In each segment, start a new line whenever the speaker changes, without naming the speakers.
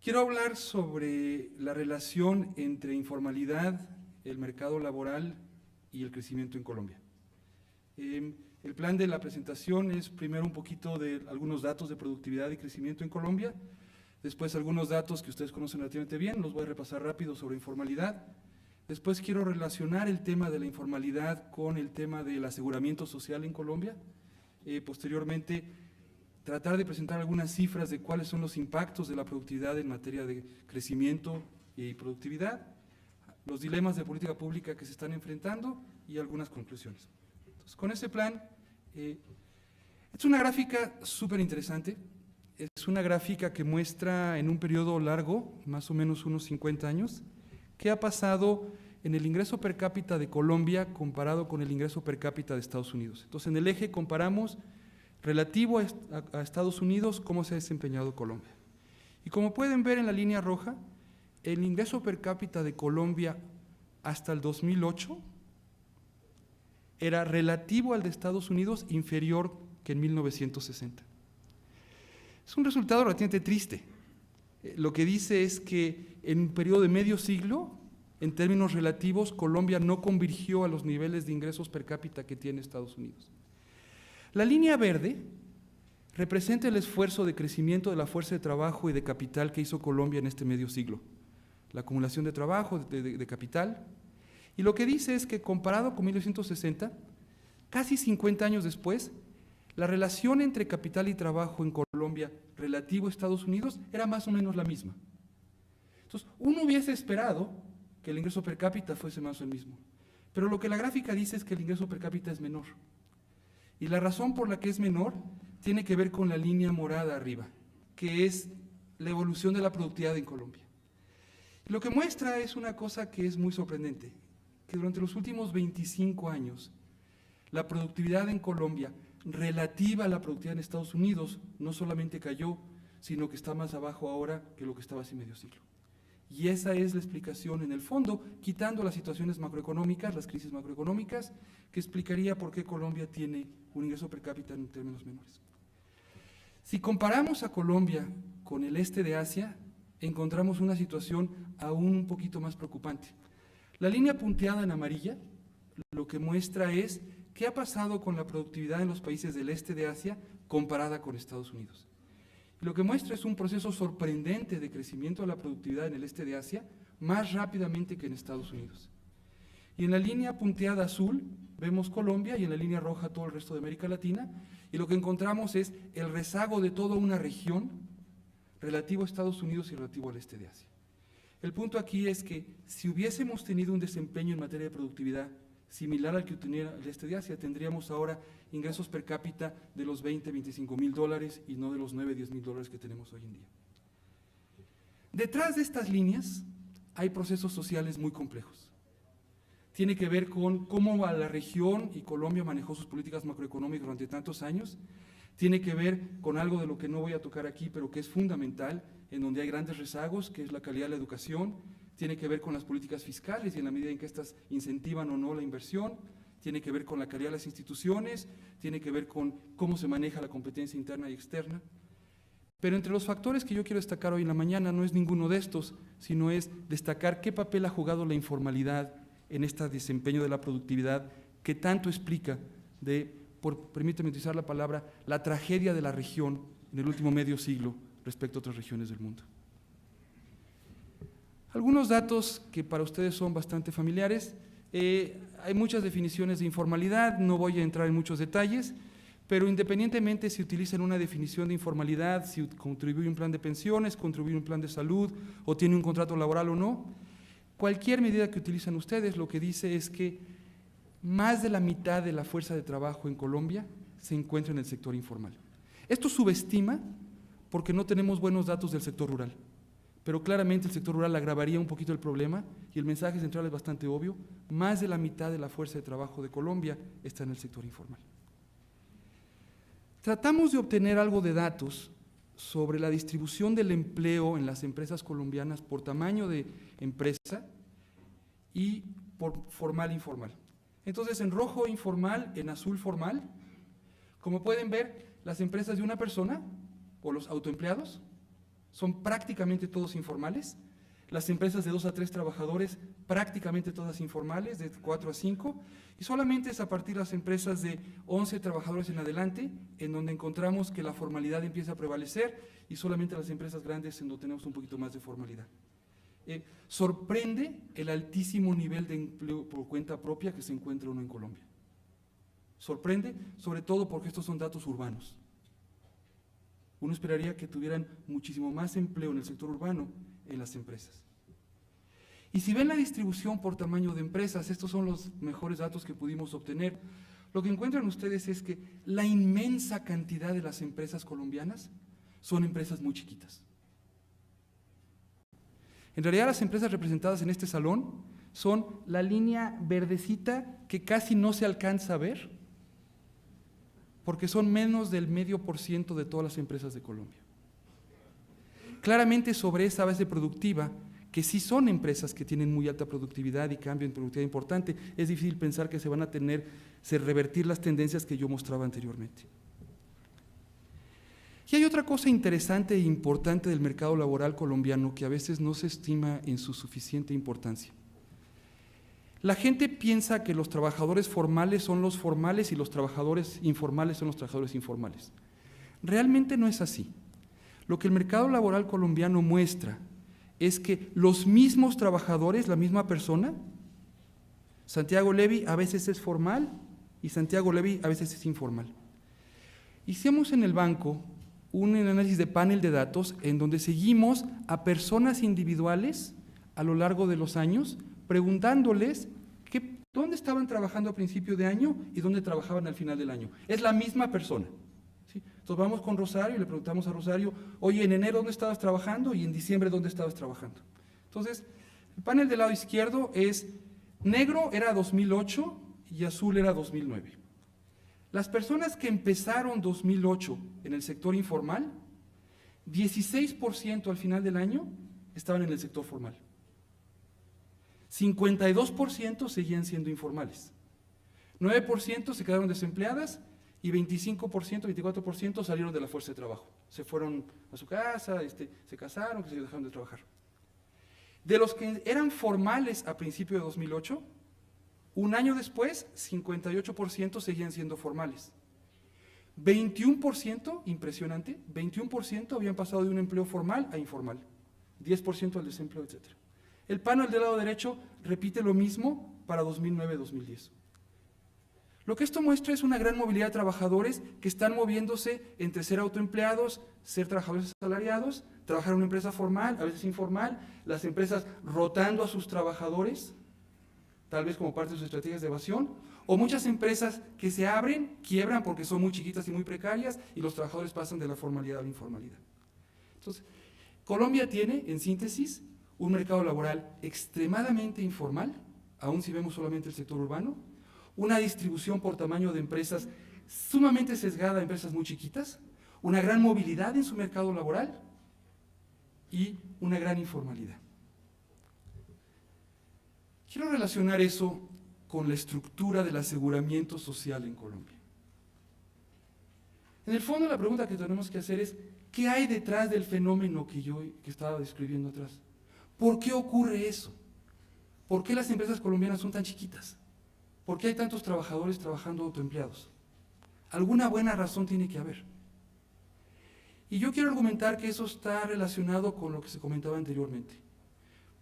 Quiero hablar sobre la relación entre informalidad, el mercado laboral y el crecimiento en Colombia. El plan de la presentación es primero un poquito de algunos datos de productividad y crecimiento en Colombia, después algunos datos que ustedes conocen relativamente bien, los voy a repasar rápido sobre informalidad. Después quiero relacionar el tema de la informalidad con el tema del aseguramiento social en Colombia. Posteriormente, tratar de presentar algunas cifras de cuáles son los impactos de la productividad en materia de crecimiento y productividad, los dilemas de política pública que se están enfrentando y algunas conclusiones. Entonces, con ese plan, es una gráfica súper interesante. Es una gráfica que muestra en un periodo largo, más o menos unos 50 años, qué ha pasado en el ingreso per cápita de Colombia comparado con el ingreso per cápita de Estados Unidos. Entonces, en el eje comparamos relativo a Estados Unidos cómo se ha desempeñado Colombia. Y como pueden ver en la línea roja, el ingreso per cápita de Colombia hasta el 2008 era relativo al de Estados Unidos, inferior que en 1960. Es un resultado relativamente triste. Lo que dice es que en un periodo de medio siglo, en términos relativos, Colombia no convirgió a los niveles de ingresos per cápita que tiene Estados Unidos. La línea verde representa el esfuerzo de crecimiento de la fuerza de trabajo y de capital que hizo Colombia en este medio siglo. La acumulación de trabajo, de capital. Y lo que dice es que comparado con 1960, casi 50 años después, la relación entre capital y trabajo en Colombia relativo a Estados Unidos era más o menos la misma. Entonces, uno hubiese esperado que el ingreso per cápita fuese más o menos el mismo. Pero lo que la gráfica dice es que el ingreso per cápita es menor. Y la razón por la que es menor tiene que ver con la línea morada arriba, que es la evolución de la productividad en Colombia. Lo que muestra es una cosa que es muy sorprendente, que durante los últimos 25 años, la productividad en Colombia relativa a la productividad en Estados Unidos no solamente cayó, sino que está más abajo ahora que lo que estaba hace medio siglo. Y esa es la explicación en el fondo, quitando las situaciones macroeconómicas, las crisis macroeconómicas, que explicaría por qué Colombia tiene un ingreso per cápita en términos menores. Si comparamos a Colombia con el este de Asia, encontramos una situación aún un poquito más preocupante. La línea punteada en amarilla lo que muestra es qué ha pasado con la productividad en los países del este de Asia comparada con Estados Unidos. Lo que muestra es un proceso sorprendente de crecimiento de la productividad en el este de Asia, más rápidamente que en Estados Unidos. Y en la línea punteada azul vemos Colombia y en la línea roja todo el resto de América Latina, y lo que encontramos es el rezago de toda una región relativo a Estados Unidos y relativo al este de Asia. El punto aquí es que si hubiésemos tenido un desempeño en materia de productividad similar al que tenía el este de Asia, tendríamos ahora ingresos per cápita de los 20, 25 mil dólares y no de los 9, 10 mil dólares que tenemos hoy en día. Detrás de estas líneas hay procesos sociales muy complejos. Tiene que ver con cómo la región y Colombia manejó sus políticas macroeconómicas durante tantos años. Tiene que ver con algo de lo que no voy a tocar aquí, pero que es fundamental, en donde hay grandes rezagos, que es la calidad de la educación. Tiene que ver con las políticas fiscales y en la medida en que estas incentivan o no la inversión. Tiene que ver con la calidad de las instituciones, tiene que ver con cómo se maneja la competencia interna y externa. Pero entre los factores que yo quiero destacar hoy en la mañana no es ninguno de estos, sino es destacar qué papel ha jugado la informalidad en este desempeño de la productividad que tanto explica permíteme utilizar la palabra, la tragedia de la región en el último medio siglo respecto a otras regiones del mundo. Algunos datos que para ustedes son bastante familiares. Hay muchas definiciones de informalidad, no voy a entrar en muchos detalles, pero independientemente si utilizan una definición de informalidad, si contribuye un plan de pensiones, contribuye un plan de salud o tiene un contrato laboral o no, cualquier medida que utilizan ustedes lo que dice es que más de la mitad de la fuerza de trabajo en Colombia se encuentra en el sector informal. Esto subestima porque no tenemos buenos datos del sector rural. Pero claramente el sector rural agravaría un poquito el problema y el mensaje central es bastante obvio. Más de la mitad de la fuerza de trabajo de Colombia está en el sector informal. Tratamos de obtener algo de datos sobre la distribución del empleo en las empresas colombianas por tamaño de empresa y por formal e informal. Entonces, en rojo informal, en azul formal, como pueden ver, las empresas de una persona o los autoempleados son prácticamente todos informales. Las empresas de 2 a 3 trabajadores, prácticamente todas informales, de 4 a 5, y solamente es a partir de las empresas de 11 trabajadores en adelante, en donde encontramos que la formalidad empieza a prevalecer, y solamente las empresas grandes en donde tenemos un poquito más de formalidad. Sorprende el altísimo nivel de empleo por cuenta propia que se encuentra uno en Colombia. Sorprende, sobre todo porque estos son datos urbanos. Uno esperaría que tuvieran muchísimo más empleo en el sector urbano en las empresas. Y si ven la distribución por tamaño de empresas, estos son los mejores datos que pudimos obtener. Lo que encuentran ustedes es que la inmensa cantidad de las empresas colombianas son empresas muy chiquitas. En realidad, las empresas representadas en este salón son la línea verdecita que casi no se alcanza a ver, porque son menos del 0,5% de todas las empresas de Colombia. Claramente, sobre esa base productiva, que sí son empresas que tienen muy alta productividad y cambio en productividad importante, es difícil pensar que se van a revertir las tendencias que yo mostraba anteriormente. Y hay otra cosa interesante e importante del mercado laboral colombiano que a veces no se estima en su suficiente importancia. La gente piensa que los trabajadores formales son los formales y los trabajadores informales son los trabajadores informales. Realmente no es así. Lo que el mercado laboral colombiano muestra es que los mismos trabajadores, la misma persona, Santiago Levy a veces es formal y Santiago Levy a veces es informal. Hicimos en el banco un análisis de panel de datos en donde seguimos a personas individuales a lo largo de los años, preguntándoles dónde estaban trabajando a principio de año y dónde trabajaban al final del año. Es la misma persona. ¿Sí? Entonces vamos con Rosario y le preguntamos a Rosario, oye, en enero ¿dónde estabas trabajando? Y en diciembre ¿dónde estabas trabajando? Entonces, el panel del lado izquierdo es negro era 2008 y azul era 2009. Las personas que empezaron 2008 en el sector informal, 16% al final del año estaban en el sector formal. 52% seguían siendo informales. 9% se quedaron desempleadas y 24% salieron de la fuerza de trabajo. Se fueron a su casa, se casaron, que se dejaron de trabajar. De los que eran formales a principios de 2008, un año después, 58% seguían siendo formales. 21%, impresionante, 21% habían pasado de un empleo formal a informal. 10% al desempleo, etc. El panel del lado derecho repite lo mismo para 2009-2010. Lo que esto muestra es una gran movilidad de trabajadores que están moviéndose entre ser autoempleados, ser trabajadores asalariados, trabajar en una empresa formal, a veces informal, las empresas rotando a sus trabajadores, tal vez como parte de sus estrategias de evasión, o muchas empresas que se abren, quiebran porque son muy chiquitas y muy precarias y los trabajadores pasan de la formalidad a la informalidad. Entonces, Colombia tiene, en síntesis, un mercado laboral extremadamente informal, aun si vemos solamente el sector urbano, una distribución por tamaño de empresas sumamente sesgada a empresas muy chiquitas, una gran movilidad en su mercado laboral y una gran informalidad. Quiero relacionar eso con la estructura del aseguramiento social en Colombia. En el fondo, la pregunta que tenemos que hacer es, ¿qué hay detrás del fenómeno que estaba describiendo atrás? ¿Por qué ocurre eso? ¿Por qué las empresas colombianas son tan chiquitas? ¿Por qué hay tantos trabajadores trabajando autoempleados? Alguna buena razón tiene que haber. Y yo quiero argumentar que eso está relacionado con lo que se comentaba anteriormente,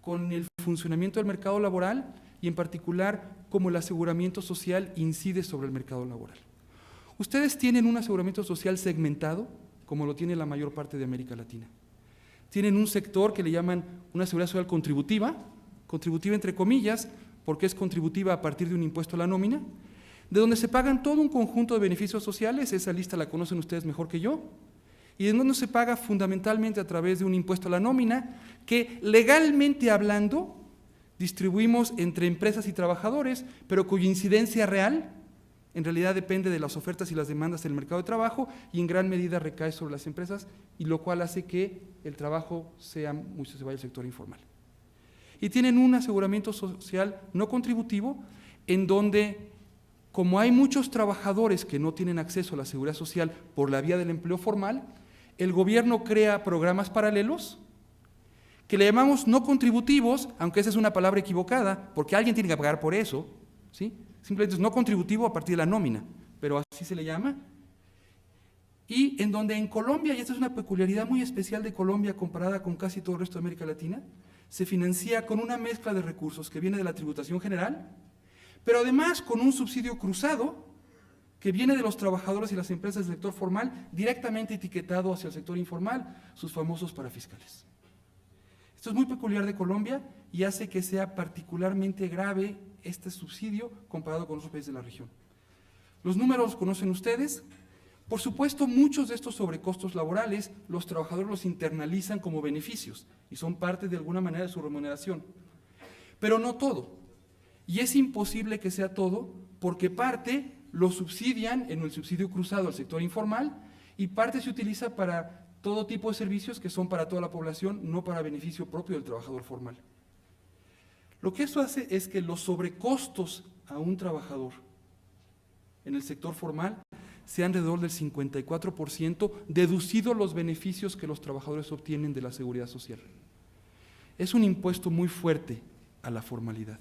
con el funcionamiento del mercado laboral y en particular cómo el aseguramiento social incide sobre el mercado laboral. Ustedes tienen un aseguramiento social segmentado, como lo tiene la mayor parte de América Latina. Tienen un sector que le llaman una seguridad social contributiva entre comillas, porque es contributiva a partir de un impuesto a la nómina, de donde se pagan todo un conjunto de beneficios sociales, esa lista la conocen ustedes mejor que yo, y en donde se paga fundamentalmente a través de un impuesto a la nómina, que legalmente hablando, distribuimos entre empresas y trabajadores, pero cuya incidencia real, en realidad depende de las ofertas y las demandas del mercado de trabajo, y en gran medida recae sobre las empresas, y lo cual hace que el trabajo se vaya al sector informal. Y tienen un aseguramiento social no contributivo, en donde, como hay muchos trabajadores que no tienen acceso a la seguridad social por la vía del empleo formal, el gobierno crea programas paralelos que le llamamos no contributivos, aunque esa es una palabra equivocada, porque alguien tiene que pagar por eso, ¿sí? Simplemente es no contributivo a partir de la nómina, pero así se le llama. Y en donde en Colombia, y esta es una peculiaridad muy especial de Colombia comparada con casi todo el resto de América Latina, se financia con una mezcla de recursos que viene de la tributación general, pero además con un subsidio cruzado que viene de los trabajadores y las empresas del sector formal, directamente etiquetado hacia el sector informal, sus famosos parafiscales. Esto es muy peculiar de Colombia y hace que sea particularmente grave este subsidio comparado con otros países de la región. Los números los conocen ustedes. Por supuesto, muchos de estos sobrecostos laborales, los trabajadores los internalizan como beneficios y son parte de alguna manera de su remuneración. Pero no todo. Y es imposible que sea todo porque parte lo subsidian en el subsidio cruzado al sector informal y parte se utiliza para todo tipo de servicios que son para toda la población, no para beneficio propio del trabajador formal. Lo que eso hace es que los sobrecostos a un trabajador en el sector formal sean alrededor del 54%, deducidos los beneficios que los trabajadores obtienen de la seguridad social. Es un impuesto muy fuerte a la formalidad.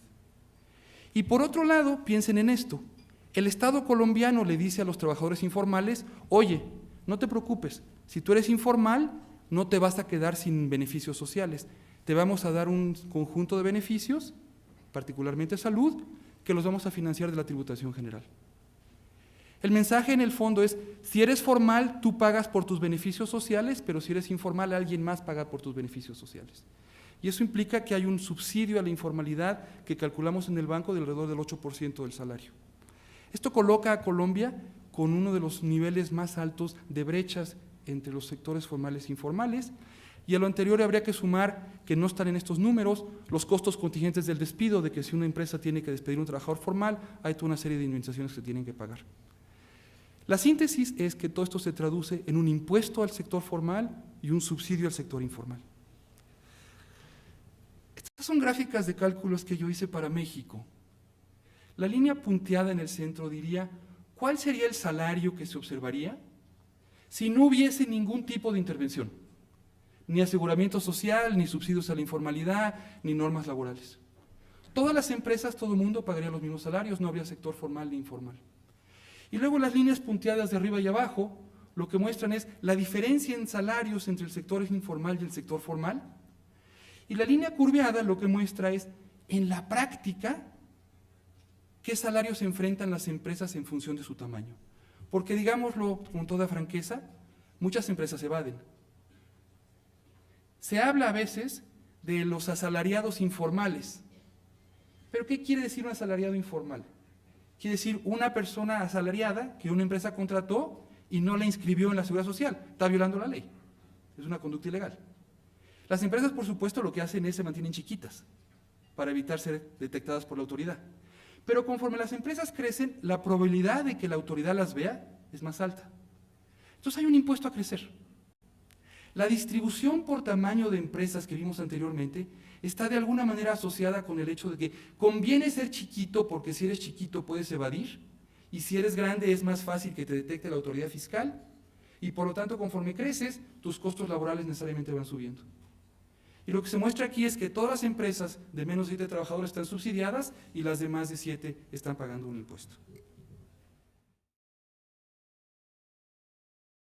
Y por otro lado, piensen en esto. El Estado colombiano le dice a los trabajadores informales, oye, no te preocupes, si tú eres informal, no te vas a quedar sin beneficios sociales. Te vamos a dar un conjunto de beneficios, particularmente salud, que los vamos a financiar de la tributación general. El mensaje en el fondo es, si eres formal, tú pagas por tus beneficios sociales, pero si eres informal, alguien más paga por tus beneficios sociales. Y eso implica que hay un subsidio a la informalidad que calculamos en el banco de alrededor del 8% del salario. Esto coloca a Colombia con uno de los niveles más altos de brechas entre los sectores formales e informales, y a lo anterior habría que sumar que no están en estos números los costos contingentes del despido, de que si una empresa tiene que despedir a un trabajador formal, hay toda una serie de indemnizaciones que se tienen que pagar. La síntesis es que todo esto se traduce en un impuesto al sector formal y un subsidio al sector informal. Estas son gráficas de cálculos que yo hice para México. La línea punteada en el centro diría, ¿cuál sería el salario que se observaría si no hubiese ningún tipo de intervención? Ni aseguramiento social, ni subsidios a la informalidad, ni normas laborales. Todas las empresas, todo el mundo pagaría los mismos salarios, no habría sector formal ni informal. Y luego las líneas punteadas de arriba y abajo, lo que muestran es la diferencia en salarios entre el sector informal y el sector formal. Y la línea curveada lo que muestra es, en la práctica, qué salarios se enfrentan las empresas en función de su tamaño. Porque digámoslo con toda franqueza, muchas empresas evaden. Se habla a veces de los asalariados informales. ¿Pero qué quiere decir un asalariado informal? Quiere decir una persona asalariada que una empresa contrató y no la inscribió en la Seguridad Social. Está violando la ley. Es una conducta ilegal. Las empresas, por supuesto, lo que hacen es se mantienen chiquitas para evitar ser detectadas por la autoridad. Pero conforme las empresas crecen, la probabilidad de que la autoridad las vea es más alta. Entonces hay un impuesto a crecer. La distribución por tamaño de empresas que vimos anteriormente está de alguna manera asociada con el hecho de que conviene ser chiquito porque si eres chiquito puedes evadir y si eres grande es más fácil que te detecte la autoridad fiscal y por lo tanto conforme creces tus costos laborales necesariamente van subiendo. Y lo que se muestra aquí es que todas las empresas de menos de 7 trabajadores están subsidiadas y las de más de 7 están pagando un impuesto.